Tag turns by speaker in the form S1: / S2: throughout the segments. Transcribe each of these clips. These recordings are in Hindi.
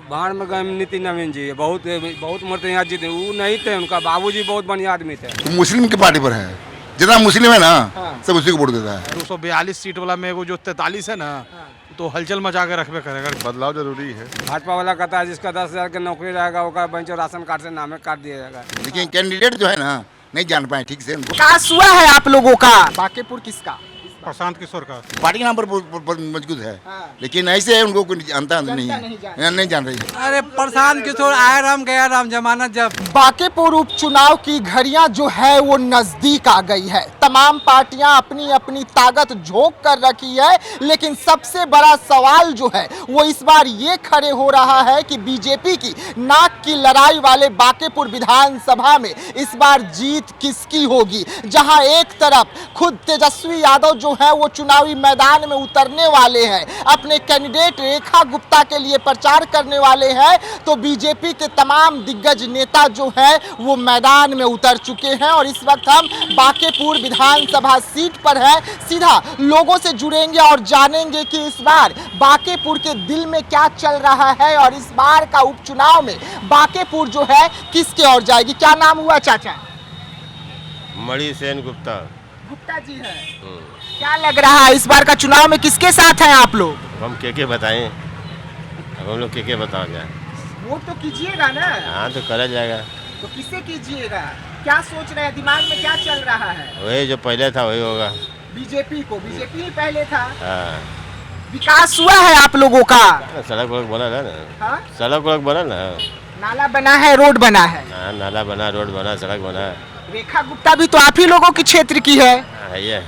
S1: बाहर में गए नितिन नवीन जी बहुत बहुत मरते यहाँ जीते वो नहीं थे, उनका बाबूजी बहुत बढ़िया आदमी थे।
S2: तो मुस्लिम की पार्टी पर है, जितना मुस्लिम है ना सब उसी को वोट देता है।
S3: 242 सीट वाला में वो जो 43 है ना तो हलचल मचा के रखबे करेगा।
S4: बदलाव जरूरी है।
S1: भाजपा वाला कहता है जिसका 10,000 की नौकरी रहेगा उसका बेंच राशन कार्ड से नाम काट दिया जाएगा।
S2: लेकिन कैंडिडेट जो है ना नहीं जान पाए ठीक से उनको।
S5: विकास हुआ है आप लोगों का बांकेपुर किसका?
S3: प्रशांत किशोर का
S2: पार्टी के नाम पर मजबूत है, लेकिन ऐसे है उनको कोई जानता नहीं है, नहीं जान रही है।
S1: अरे प्रशांत किशोर आया राम गया राम जमानत जब।
S5: बांकेपुर उपचुनाव की घड़ियां जो है वो नजदीक आ गई है। तमाम पार्टियां अपनी अपनी ताकत झोंक कर रखी है, लेकिन सबसे बड़ा सवाल जो है वो इस बार ये खड़े हो रहा है कि बीजेपी की नाक की लड़ाई वाले बांकेपुर विधानसभा में इस बार जीत किसकी होगी। जहां एक तरफ खुद तेजस्वी यादव जो है वो चुनावी मैदान में उतरने वाले हैं, अपने कैंडिडेट रेखा गुप्ता के लिए प्रचार करने वाले हैं, तो बीजेपी के तमाम दिग्गज नेता जो है वो मैदान में उतर चुके हैं। और इस वक्त हम बांकेपुर विधानसभा सीट पर हैं, सीधा लोगों से जुड़ेंगे और जानेंगे कि इस बार बांकेपुर के दिल में क्या चल रहा है और इस बार का उपचुनाव में बांकेपुर जो है किसके ओर जाएगी। क्या नाम हुआ चाचा?
S4: मणि सेन गुप्ता।
S5: गुप्ता जी है। क्या लग रहा है इस बार का चुनाव में किसके साथ हैं आप लोग?
S4: हम के बताएं, अब हम लोग के बताओगे।
S5: वोट तो कीजिएगा ना।
S4: हाँ तो करा जाएगा।
S5: तो किससे कीजिएगा? क्या सोच रहे हैं, दिमाग में क्या चल रहा है?
S4: वही जो पहले था वही होगा।
S5: बीजेपी को, बीजेपी ही पहले था।
S4: हाँ।
S5: विकास हुआ है आप लोगों का?
S4: सड़क वड़क बना है ना।
S5: हाँ?
S4: सड़क वड़क बना ना।
S5: नाला बना है, रोड बना है।
S4: हाँ नाला बना, रोड बना, सड़क बना।
S5: रेखा गुप्ता भी तो आप ही लोगों की क्षेत्र की है।
S4: हाँ ये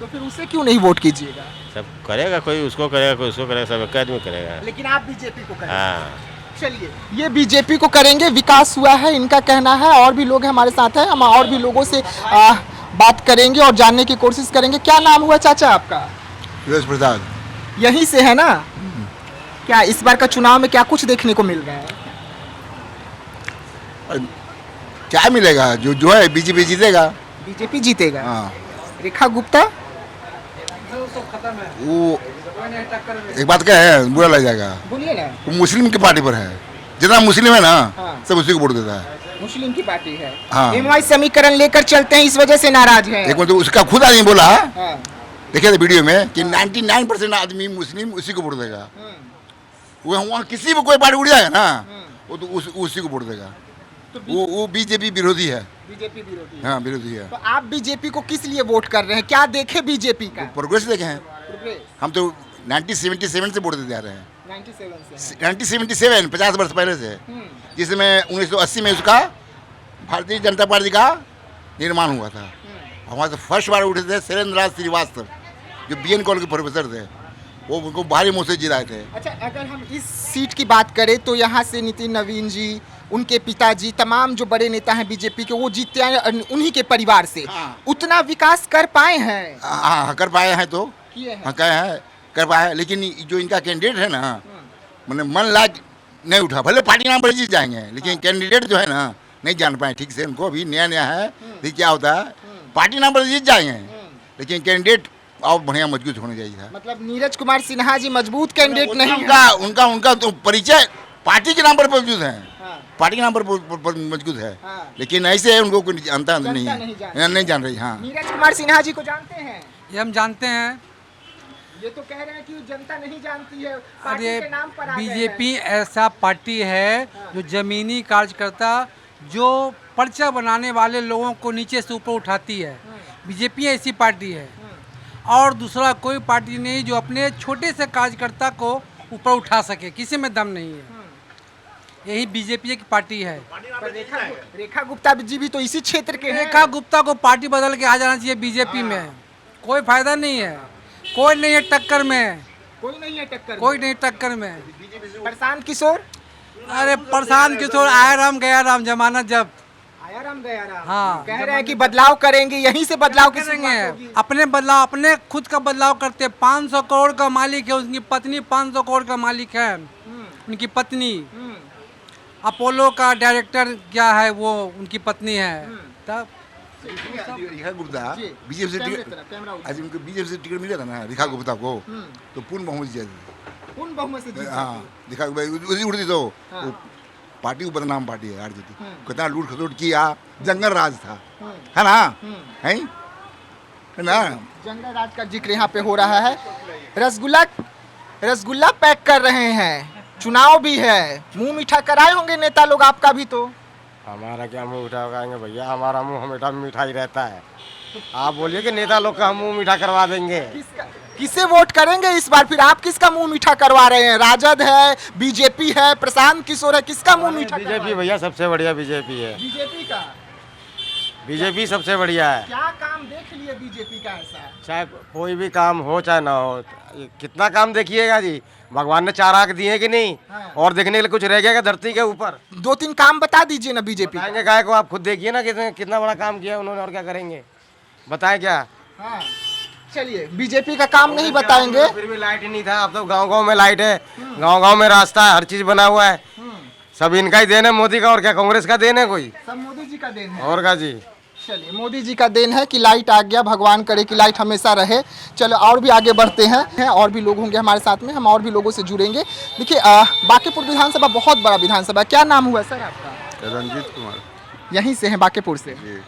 S5: तो फिर उसे क्यों नहीं वोट कीजिएगा?
S4: सब करेगा, कोई उसको करेगा, कोई उसको करेगा, सब एक आदमी करेगा।
S5: लेकिन आप बीजेपी को करेंगे।
S4: हाँ
S5: चलिए, ये बीजेपी को करेंगे, विकास हुआ है इनका कहना है। और भी लोग हमारे साथ हैं, हम और भी लोगों से बात करेंगे और जानने की कोशिश करेंगे। क्या नाम हुआ चाचा आपका?
S2: सुरेश प्रसाद।
S5: यहीं से है ना? क्या इस बार का चुनाव में क्या कुछ देखने को मिल रहा है?
S2: क्या मिलेगा? जो है बीजेपी जीतेगा।
S5: बीजेपी जीतेगा।
S2: हाँ।
S5: रेखा गुप्ता
S2: वो एक बात क्या है, बुरा लग जाएगा।
S5: बोलिए ना।
S2: वो मुस्लिम की पार्टी पर है, जितना मुस्लिम है ना सब उसी को वोट देता है।
S5: मुस्लिम की पार्टी है।
S2: हाँ।
S5: एमवाई समीकरण लेकर चलते हैं, इस वजह से नाराज है।
S2: एक मतलब उसका खुद आदमी बोला,
S5: हाँ।
S2: देखिए वीडियो में कि 99% आदमी मुस्लिम उसी को वोट देगा। वो वहाँ किसी को कोई पार्टी उड़ जाएगा ना वो तो उसी को वोट देगा। वो बीजेपी विरोधी है।
S5: बीजेपी विरोधी।
S2: हाँ विरोधी है।
S5: तो आप बीजेपी को किस लिए वोट कर रहे हैं? क्या देखे बीजेपी का?
S2: प्रोग्रेस देखे हैं
S5: प्रोग्रेस।
S2: हम तो 1977 से वोट देते आ रहे हैं।
S5: 97 से।
S2: 1977 50 वर्ष पहले से, जिसमें 1980 में उसका भारतीय जनता पार्टी का निर्माण हुआ था। हमारे फर्स्ट बार उठे थे शैलेंद्र श्रीवास्तव, जो BN कॉलेज के प्रोफेसर थे, वो उनको भारी मुँह से जिताए थे।
S5: अच्छा, अगर हम इस सीट की बात करें तो यहाँ से नितिन नवीन जी, उनके पिताजी, तमाम जो बड़े नेता हैं बीजेपी के, वो जीते हैं उन्हीं के परिवार से।
S2: हाँ।
S5: उतना विकास कर पाए हैं?
S2: हाँ कर पाए हैं तो
S5: किए हैं।
S2: हाँ कहे हैं कर पाए, लेकिन जो इनका कैंडिडेट है ना मैंने मन लायक नहीं उठा। भले पार्टी नाम पर जीत जाएंगे, लेकिन कैंडिडेट जो है ना नहीं जान पाए ठीक से उनको। अभी नया नया है, देखिए क्या होता है। पार्टी नाम पर जीत जाएंगे, लेकिन कैंडिडेट और बढ़िया मजबूत होने चाहिए था।
S5: मतलब नीरज कुमार सिन्हा जी मजबूत कैंडिडेट नहीं
S2: उनका तो परिचय पार्टी के नाम पर मौजूद है।
S5: हाँ।
S2: पार्टी के नाम पर मजबूत है।
S5: हाँ।
S2: लेकिन ऐसे है उनको कोई जानता नहीं
S5: जनता
S2: है,
S5: नहीं
S2: जान रही। हाँ
S5: नीरज कुमार सिन्हा जी को जानते हैं?
S1: ये हम जानते हैं।
S5: ये तो कह रहे हैं कि जनता नहीं जानती है, पार्टी के नाम पर आ गए हैं।
S1: बीजेपी ऐसा पार्टी है जो जमीनी कार्यकर्ता, जो पर्चा बनाने वाले लोगों को नीचे से ऊपर उठाती है। बीजेपी ऐसी पार्टी है, और दूसरा कोई पार्टी नहीं जो अपने छोटे से कार्यकर्ता को ऊपर उठा सके। किसी में दम नहीं है। यही बीजेपी की पार्टी है।
S5: रेखा गुप्ता जी भी तो इसी क्षेत्र के हैं।
S1: रेखा गुप्ता को पार्टी बदल के आ जाना चाहिए बीजेपी में। कोई फायदा नहीं है, कोई नहीं है टक्कर में,
S5: कोई नहीं है टक्कर,
S1: कोई नहीं टक्कर में।
S5: प्रशांत किशोर।
S1: अरे प्रशांत किशोर आया राम गया राम जमानत जब।
S5: आया राम गया राम।
S1: हाँ।
S5: कह रहे हैं कि बदलाव करेंगे, यहीं से बदलाव की शुरुआत होगी।
S1: करेंगे अपने बदलाव, अपने खुद का बदलाव करते। 500 करोड़ का मालिक है, उनकी पत्नी 500 करोड़ का मालिक है। उनकी पत्नी अपोलो का डायरेक्टर क्या है, वो उनकी पत्नी है। तब
S2: रेखा गुप्ता बीजेपी से टिकट, आज उनको बीजेपी से टिकट मिला था ना रेखा गुप्ता को, तो पूर्ण बहुमत जीत
S5: पूर्ण बहुमत से जीत
S2: हाँ दिखा उसी उड़ती तो
S5: हाँ।
S2: वो पार्टी को बदनाम पार्टी है हार जीती कितना लूट खसोट किया जंगल राज था है ना है ना
S5: जंगल राज का जिक्र यहाँ पे हो रहा है। रसगुल्ला पैक कर रहे हैं, चुनाव भी है, मुंह मीठा कराए होंगे नेता लोग आपका भी तो।
S4: हमारा क्या मुंह मीठा कराएंगे भैया, हमारा मुंह हमेशा मीठा ही रहता है। आप बोलिए कि नेता लोग का हम मुंह मीठा करवा देंगे।
S5: किसे वोट करेंगे इस बार फिर? आप किसका मुंह मीठा करवा रहे हैं? राजद है, बीजेपी है, प्रशांत किशोर है, किसका मुंह मीठा?
S4: बीजेपी भैया सबसे बढ़िया बीजेपी है।
S5: बीजेपी का
S4: बीजेपी सबसे बढ़िया है।
S5: क्या काम देख लिए बीजेपी का ऐसा?
S4: चाहे कोई भी काम हो चाहे ना हो, कितना काम देखिएगा जी। भगवान ने 4 आंख दिए कि नहीं,
S5: हाँ।
S4: और देखने के लिए कुछ रह गया क्या धरती के ऊपर?
S5: 2-3 काम बता दीजिए ना बीजेपी।
S4: बताएंगे गाय को, आप खुद देखिए ना कितना बड़ा काम किया उन्होंने, और क्या करेंगे बताएं क्या?
S5: हाँ चलिए, बीजेपी का काम नहीं बताएंगे।
S4: फिर भी लाइट ही नहीं था, अब तो गांव-गांव में लाइट है, गांव-गांव में रास्ता है, हर चीज बना हुआ है। सब इनका ही देन है, मोदी का, और क्या कांग्रेस का देन है कोई?
S5: सब मोदी जी का देन है।
S4: और का जी।
S5: चलिए, मोदी जी का देन है कि लाइट आ गया, भगवान करे कि लाइट हमेशा रहे। चलो और भी आगे बढ़ते हैं, और भी लोग होंगे हमारे साथ में, हम और भी लोगों से जुड़ेंगे। देखिए बांकीपुर विधानसभा बहुत बड़ा विधानसभा, क्या नाम हुआ सर आपका?
S6: रंजीत कुमार।
S5: यहीं से हैं बांकीपुर से?
S6: जी।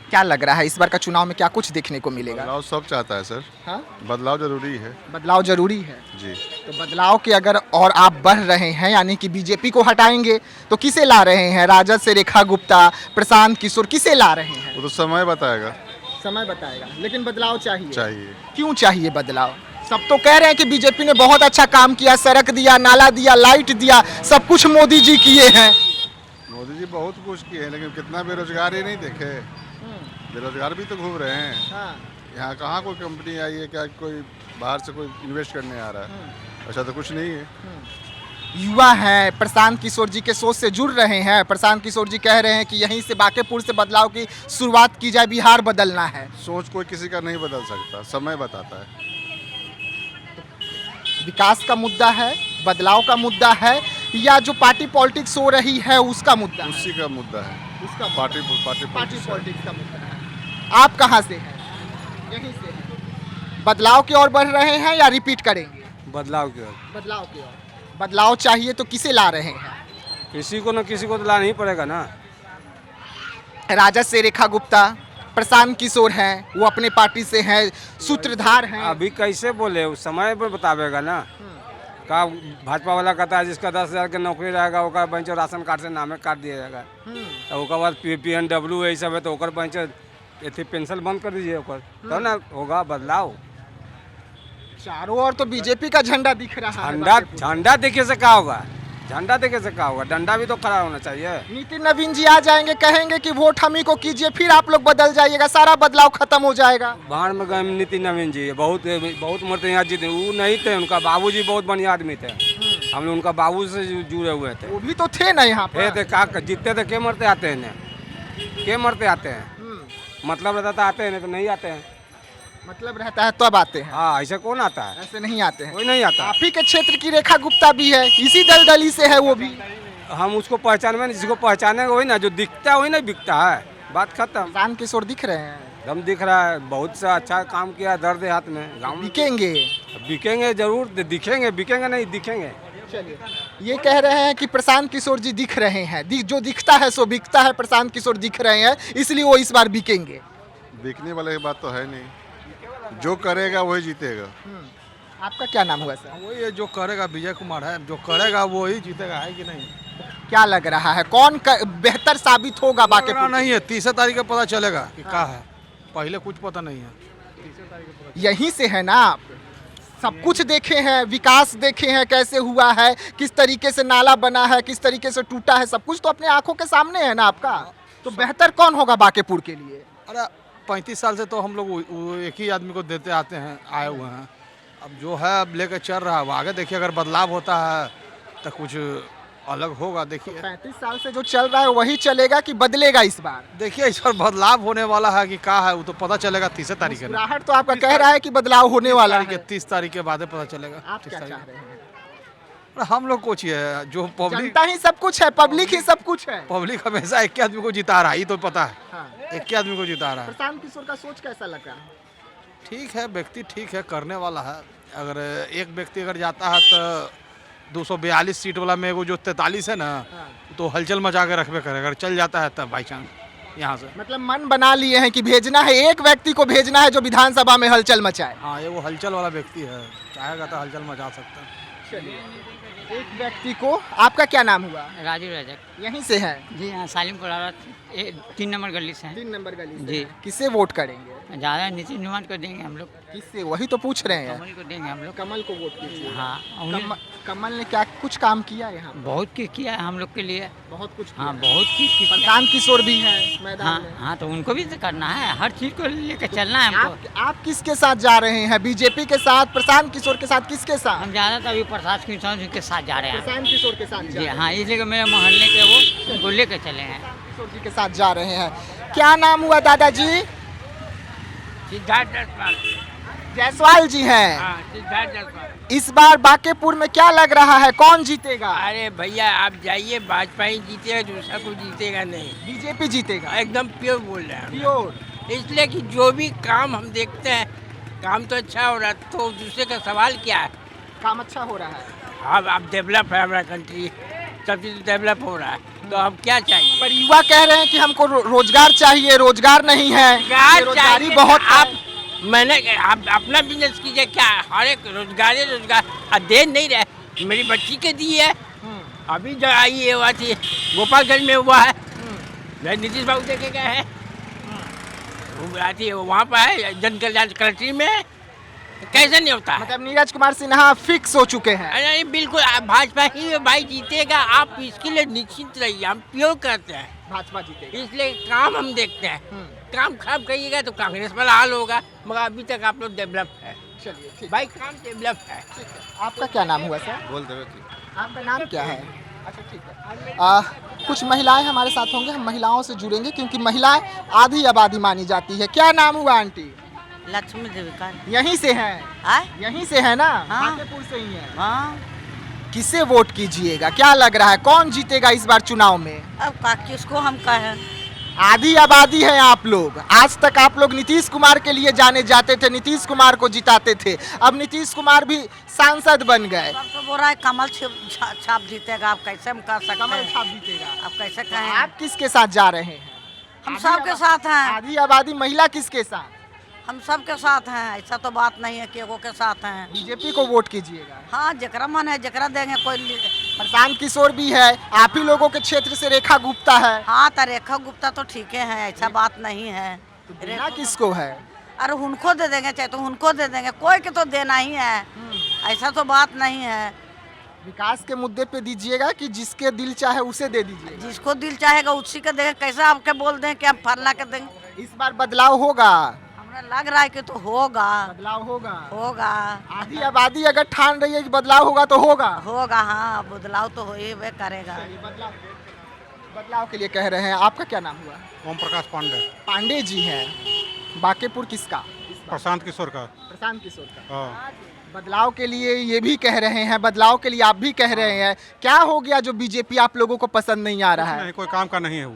S5: क्या लग रहा है इस बार का चुनाव में क्या कुछ देखने को मिलेगा?
S6: बदलाव सब चाहता है सर।
S5: हाँ?
S6: बदलाव जरूरी है।
S5: बदलाव जरूरी है
S6: जी।
S5: तो बदलाव के अगर और आप बढ़ रहे हैं, यानी कि बीजेपी को हटाएंगे, तो किसे ला रहे हैं? राजद से रेखा गुप्ता, प्रशांत किशोर, किसे ला रहे हैं?
S6: वो तो समय बताएगा।
S5: समय बताएगा, लेकिन बदलाव चाहिए।
S6: चाहिए।
S5: क्यों चाहिए बदलाव? सब तो कह रहे हैं कि बीजेपी ने बहुत अच्छा काम किया, सड़क दिया, नाला दिया, लाइट दिया, सब कुछ मोदी जी किए हैं।
S6: मोदी जी बहुत कुछ किए हैं, लेकिन कितना बेरोजगार ही नहीं देखे। बेरोजगार भी तो घूम रहे हैं।
S5: हाँ।
S6: यहाँ कहाँ कोई कंपनी आई है, क्या कोई बाहर से कोई इन्वेस्ट करने आ रहा है? ऐसा तो कुछ नहीं है।
S5: युवा हैं, प्रशांत किशोर जी के सोच से जुड़ रहे हैं। प्रशांत किशोर जी कह रहे हैं कि यहीं से बांकीपुर से बदलाव की शुरुआत की जाए, बिहार बदलना है।
S6: सोच कोई किसी का नहीं बदल सकता, समय बताता है।
S5: विकास का मुद्दा है, बदलाव का मुद्दा है, या जो पार्टी पॉलिटिक्स हो रही है उसका मुद्दा है?
S6: उसी का मुद्दा है,
S5: उसका
S6: पार्टी
S5: पॉलिटिक्स का मुद्दा है। आप कहाँ से हैं? यहीं से हैं। बदलाव की ओर बढ़ रहे हैं या रिपीट करेंगे?
S7: बदलाव की ओर।
S5: बदलाव की ओर। बदलाव चाहिए तो किसे ला रहे हैं?
S7: किसी को न किसी को तो लाना ही पड़ेगा ना।
S5: राजद से रेखा गुप्ता, प्रशांत किशोर हैं, वो अपने पार्टी से हैं, सूत्रधार हैं।
S7: अभी कैसे बोले, उस समय पर बतावेगा ना। का भाजपा वाला कहता है जिसका 10,000 की नौकरी रहेगा ओकर बेंच राशन कार्ड से नामे काट दिया जाएगा, तो ओकर बाद PNW यही सब है, तो ओकर बेंच एथी पेंशन बंद कर दीजिए ओकर, तो ना होगा बदलाव।
S5: चारों ओर तो बीजेपी का झंडा दिख रहा है।
S7: झंडा देखे से क्या होगा? झंडा देखे से क्या होगा? डंडा भी तो खड़ा होना चाहिए।
S5: नितिन नवीन जी आ जाएंगे, कहेंगे कि वोट हम ही को कीजिए, फिर आप लोग बदल जाइएगा, सारा बदलाव खत्म हो जाएगा।
S7: बाहर में गए नितिन नवीन जी, बहुत मरते यहाँ जीते, वो नहीं थे, उनका बाबूजी बहुत बढ़िया आदमी थे, हम लोग उनका बाबू से जुड़े हुए थे।
S5: वो भी तो थे ना यहाँ पे।
S7: थे का जीतते थे, के मरते आते हैं, के मरते आते हैं, मतलब रहता था आते हैं, नहीं तो नहीं आते हैं।
S5: मतलब रहता है तब आते हैं।
S7: हाँ, ऐसे कौन आता है?
S5: ऐसे नहीं आते हैं।
S7: कोई नहीं आता।
S5: आप ही के क्षेत्र की रेखा गुप्ता भी है, इसी दलदली से है वो भी।
S7: हम उसको पहचान में, जिसको पहचानेगा वही ना, जो दिखता है वही नहीं बिकता है, बात खत्म।
S5: प्रशांत किशोर दिख रहे हैं,
S7: दम दिख रहा है, बहुत सा अच्छा काम किया, दर्द है हाथ में, गाँव में।
S5: बिकेंगे।
S7: बिकेंगे जरूर, दिखेंगे, बिकेंगे नहीं, दिखेंगे।
S5: चलिए, ये कह रहे हैं कि प्रशांत किशोर जी दिख रहे हैं, जो दिखता है सो बिकता है, प्रशांत किशोर दिख रहे हैं, इसलिए वो इस बार बिकेंगे।
S6: बिकने वाले की बात तो है नहीं, जो करेगा वही जीतेगा।
S5: आपका क्या नाम हुआ सर?
S3: वही है जो करेगा, विजय कुमार है, जो करेगा वो ही जीतेगा, है कि नहीं?
S5: क्या लग रहा है कौन बेहतर साबित होगा? बाकी
S3: नहीं है, 30 तारीख को पता चलेगा कि क्या है, पहले कुछ पता नहीं है।
S5: यहीं से है ना आप, सब कुछ देखे हैं, विकास देखे हैं कैसे हुआ है, किस तरीके से नाला बना है, किस तरीके से टूटा है, सब कुछ तो अपने आंखों के सामने है ना आपका। तो बेहतर कौन होगा बांकीपुर के लिए?
S3: अरे 35 साल से तो हम लोग एक ही आदमी को देते आते हैं, आए हुए हैं, अब जो है अब लेकर चल रहा है, वो आगे देखिए, अगर बदलाव होता है तो कुछ अलग होगा। देखिए
S5: 35 साल से जो चल रहा है वही चलेगा कि बदलेगा इस बार?
S3: देखिए इस पर बदलाव होने वाला है कि क्या है, वो तो पता चलेगा 30 तारीख को।
S5: मुस्कुराहट तो आपका कह रहा है कि बदलाव होने वाला है।
S3: 30 तारीख के बाद पता चलेगा।
S5: आप क्या चाह रहे हैं?
S3: हम लोग कुछ है, जो पब्लिक,
S5: जनता ही सब कुछ है, पब्लिक ही सब कुछ है।
S3: पब्लिक हमेशा एक ही आदमी को जिता रहा है, ये तो पता है।
S5: हाँ।
S3: एक ही आदमी को जिता रहा है।
S5: प्रशांत किशोर का सोच कैसा लग रहा है?
S3: ठीक है, व्यक्ति ठीक है, करने वाला है, अगर एक व्यक्ति अगर जाता है तो 242 सीट वाला में वो जो 43 है ना, तो हलचल मचा के रखबे करे। अगर चल जाता है तब बाई चांस यहाँ से।
S5: मतलब मन बना लिए हैं कि भेजना है, एक व्यक्ति को भेजना है जो विधानसभा में हलचल मचाए।
S3: हाँ, ये वो हलचल वाला व्यक्ति है, चाहेगा तो हलचल मचा सकता है।
S5: चलिए, एक व्यक्ति को, आपका क्या नाम हुआ?
S8: राजीव रजक।
S5: यहीं से है?
S8: जी हाँ, सालिम कोलारा 3 नंबर गली से हैं।
S5: 3 नंबर गली से
S8: जी।
S5: हैं। किसे वोट करेंगे?
S8: ज़्यादा नीतीश निवान को देंगे हम लोग,
S5: किससे, वही तो पूछ रहे हैं।
S8: कमल को देंगे हम लोग।
S5: कमल को वोट कीजिए।
S8: हाँ, उन्हें
S5: कमल ने क्या कुछ काम किया यहाँ?
S8: बहुत कुछ किया है हम लोग के लिए।
S5: बहुत कुछ
S8: हाँ,
S5: किया।
S8: बहुत कुछ किया।
S5: प्रशांत किशोर भी है मैदान
S8: हाँ
S5: में।
S8: हाँ, तो उनको भी तो करना है, हर चीज़ को लेकर चलना है हमको।
S5: आप किसके साथ जा रहे हैं? बीजेपी के साथ, प्रशांत किशोर के साथ, किसके साथ?
S8: हम ज़्यादा तो अभी प्रसाद के साथ जा रहे हैं।
S5: प्रशांत किशोर के साथ जा
S8: जी
S5: रहे हैं।
S8: हाँ, इसलिए मेरे मोहल्ले के वो उनको लेकर चले हैं।
S5: किशोर जी के साथ जा रहे हैं। क्या नाम हुआ दादाजी?
S9: सिद्धार्थ जायसवाल।
S5: जायसवाल जी हैं।
S9: हाँ, सिद्धार्थ जायसवाल।
S5: इस बार बांकेपुर में क्या लग रहा है, कौन जीतेगा?
S9: अरे भैया आप जाइए, भाजपा ही जीतेगा, दूसरा कोई जीतेगा नहीं।
S5: बीजेपी जीतेगा।
S9: एकदम प्योर बोल रहे हैं।
S5: प्योर।
S9: इसलिए कि जो भी काम हम देखते हैं, काम तो अच्छा हो रहा है, तो दूसरे का सवाल क्या है?
S5: काम अच्छा हो रहा है।
S9: अब डेवलप है हमारा कंट्री, सब चीज़ डेवलप हो रहा है, तो अब क्या चाहिए?
S5: पर युवा कह रहे हैं कि हमको रोजगार चाहिए, रोजगार नहीं है, बेरोजगारी बहुत है।
S9: आप आप अपना बिजनेस कीजिए, क्या हर एक रोजगार दे नहीं रहे। मेरी बच्ची के दी है, अभी जो आई है हुआ थी गोपालगंज में हुआ है, नीतीश बाबू देखे गए हैं, वहाँ पर है जन कल्याण कलेक्ट्री में। कैसे नहीं होता है?
S5: मतलब नीरज कुमार सिन्हा फिक्स हो चुके हैं।
S9: अरे बिल्कुल, भाजपा ही भाई जीतेगा, आप इसके लिए निश्चिंत रहिए, हम प्योर करते हैं
S5: भाजपा जीतेगा।
S9: इसलिए काम हम देखते हैं। काम खराब करिएगा तो कांग्रेस वाला हाल होगा, मगर अभी तक आप लोग डेवलप है।
S5: चलिए ठीक
S9: भाई, काम डेवलप है।
S5: आपका क्या नाम हुआ सर?
S4: बोल देवे
S5: आपका नाम क्या है? अच्छा ठीक है। कुछ महिलाएं हमारे साथ होंगे, हम महिलाओं से जुड़ेंगे क्योंकि महिलाएं आधी आबादी मानी जाती है। क्या नाम हुआ आंटी?
S8: लक्ष्मी देविका।
S5: यहीं से हैं? यहीं से है ना? बांकेपुर से ही है।
S8: हाँ,
S5: किसे वोट कीजिएगा, क्या लग रहा है, कौन जीतेगा इस बार चुनाव में?
S8: अब किसको हम कहें?
S5: आधी आबादी है आप लोग। आज तक आप लोग नीतीश कुमार के लिए जाने जाते थे, नीतीश कुमार को जिताते थे, अब नीतीश कुमार भी सांसद बन गए।
S8: सब तो बोल रहा है कमल छाप जीतेगा, आप कैसे हम कर सकते
S5: कमल
S8: हैं?
S5: छाप जीतेगा।
S8: आप कैसे कहें?
S5: आप किसके साथ जा रहे हैं?
S8: हम सबके साथ हैं।
S5: आधी आबादी महिला किसके साथ?
S8: हम सबके साथ हैं, ऐसा तो बात नहीं है कि एगो के साथ हैं।
S5: बीजेपी को वोट कीजिएगा।
S8: हाँ, जकरा मन है जकरा देंगे। कोई
S5: प्रशांत किशोर भी है, आप ही लोगों के क्षेत्र से रेखा गुप्ता है।
S8: हाँ, तो रेखा गुप्ता तो ठीक है, ऐसा बात नहीं है।
S5: देना किसको है?
S8: अरे उनको दे देंगे, चाहे तो उनको दे देंगे, कोई के तो देना ही है, ऐसा तो बात नहीं है।
S5: विकास के मुद्दे पे दीजिएगा कि जिसके दिल चाहे उसे दे दीजिएगा?
S8: जिसको दिल चाहेगा उसी का देंगे। कैसे आपके बोल दें कि हम फरला के देंगे?
S5: इस बार बदलाव होगा?
S8: हमें लग रहा है कि तो होगा।
S5: बदलाव होगा।
S8: होगा।
S5: आधी आबादी अगर ठान रही है कि बदलाव होगा तो होगा।
S8: होगा, हाँ, बदलाव तो हो ही करेगा।
S5: बदलाव के लिए कह रहे हैं। आपका क्या नाम हुआ?
S3: ओम प्रकाश पांडे।
S5: पांडे जी हैं। बांकेपुर किसका?
S3: प्रशांत किशोर का।
S5: प्रशांत किशोर का।
S3: हाँ।
S5: बदलाव के लिए ये भी कह रहे हैं, बदलाव के लिए आप भी कह रहे हैं। क्या हो गया जो बीजेपी आप लोगों को पसंद नहीं आ रहा है?
S3: नहीं, कोई काम का नहीं है वो,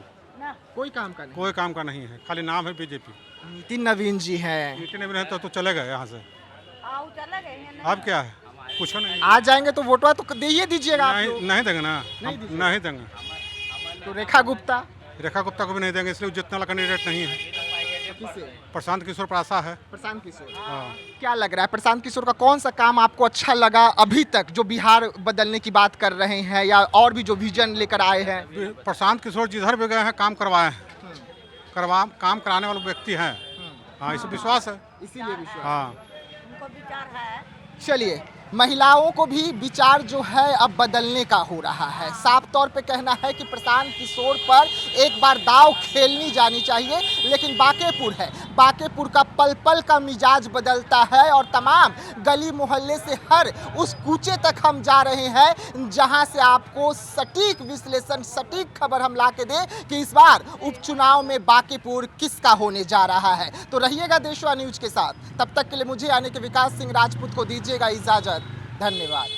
S5: कोई काम का नहीं।
S3: कोई काम का नहीं है, खाली नाम है बीजेपी।
S5: नितिन नवीन जी हैं।
S3: नितिन नवीन तो चले गए यहाँ से, अब क्या है, कुछ नहीं।
S5: आ जाएंगे तो वोटवा तो दे ही दीजिएगा आप
S3: नहीं,
S5: लोग।
S3: नहीं देंगे ना,
S5: नहीं
S3: हम
S5: दीजिएगा।
S3: नहीं देंगे।
S5: तो रेखा गुप्ता?
S3: रेखा गुप्ता को भी नहीं देंगे, इसलिए जितना वाला कैंडिडेट नहीं है।
S5: किसे?
S3: प्रशांत किशोर पर आशा है।
S5: प्रशांत किशोर।
S3: हाँ।
S5: क्या लग रहा है प्रशांत किशोर का कौन सा काम आपको अच्छा लगा अभी तक, जो बिहार बदलने की बात कर रहे हैं या और भी जो विजन लेकर आए हैं?
S3: प्रशांत किशोर जिधर भी गए हैं काम करवाए हैं, काम कराने वाले व्यक्ति हैं। हाँ, इसे विश्वास है,
S5: इसीलिए विश्वास।
S3: हाँ।
S8: उनको विचार है।
S5: चलिए, महिलाओं को भी विचार जो है अब बदलने का हो रहा है। साफ तौर पे कहना है कि प्रशांत किशोर पर एक बार दाव खेलनी जानी चाहिए, लेकिन बांकेपुर है, बांकेपुर का पल पल का मिजाज बदलता है और तमाम गली मोहल्ले से हर उस कूचे तक हम जा रहे हैं जहां से आपको सटीक विश्लेषण, सटीक खबर हम ला के दें कि इस बार उपचुनाव में बांकेपुर किसका होने जा रहा है। तो रहिएगा देशवा न्यूज के साथ, तब तक के लिए मुझे यानी कि विकास सिंह राजपूत को दीजिएगा इजाजत। धन्यवाद।